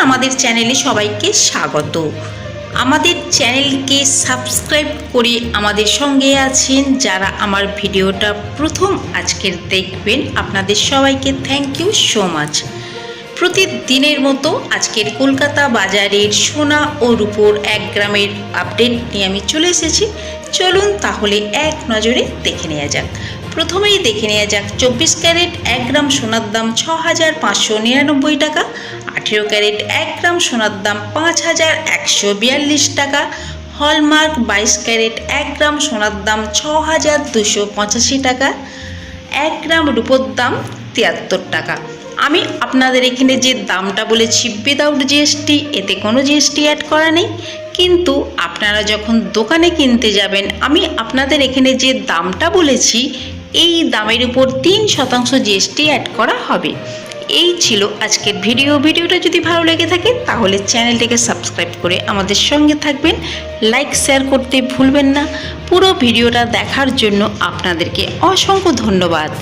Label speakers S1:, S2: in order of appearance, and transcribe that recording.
S1: আমাদের চ্যানেলে সবাইকে স্বাগত। আমাদের চ্যানেলকে সাবস্ক্রাইব করে আমাদের সঙ্গে আছেন যারা আমার ভিডিওটা প্রথম আজকের দেখবেন, আপনাদের সবাইকে থ্যাংক ইউ সো মাচ। প্রতিদিনের মতো আজকের কলকাতা বাজারের সোনা ও রূপোর 1 গ্রামের আপডেট নিয়ে আমি চলে এসেছি। চলুন তাহলে এক নজরে দেখে নেওয়া যাক। প্রথমেই দেখে নেওয়া যাক 24 ক্যারেট 1 গ্রাম সোনার দাম 6,599 টাকা, 18 ক্যারেট 1 গ্রাম সোনার দাম 5,142 টাকা, হলমার্ক 22 ক্যারেট 1 গ্রাম সোনার দাম 6,285 টাকা, 1 গ্রাম রূপোর দাম 73 টাকা। আমি আপনাদের এখানে যে দামটা বলেছি উইদাউট জিএসটি, এতে কোনো জিএসটি অ্যাড করা নেই, কিন্তু আপনারা যখন দোকানে কিনতে যাবেন আমি আপনাদের এখানে যে দামটা বলেছি এই দামের উপর 3% জিএসটি অ্যাড করা হবে। এই ছিল আজকের ভিডিওটা যদি ভালো লেগে থাকে তাহলে চ্যানেলটিকে সাবস্ক্রাইব করে আমাদের সঙ্গে থাকবেন, লাইক শেয়ার করতে ভুলবেন না। পুরো ভিডিওটা দেখার জন্য আপনাদেরকে অসংখ্য ধন্যবাদ।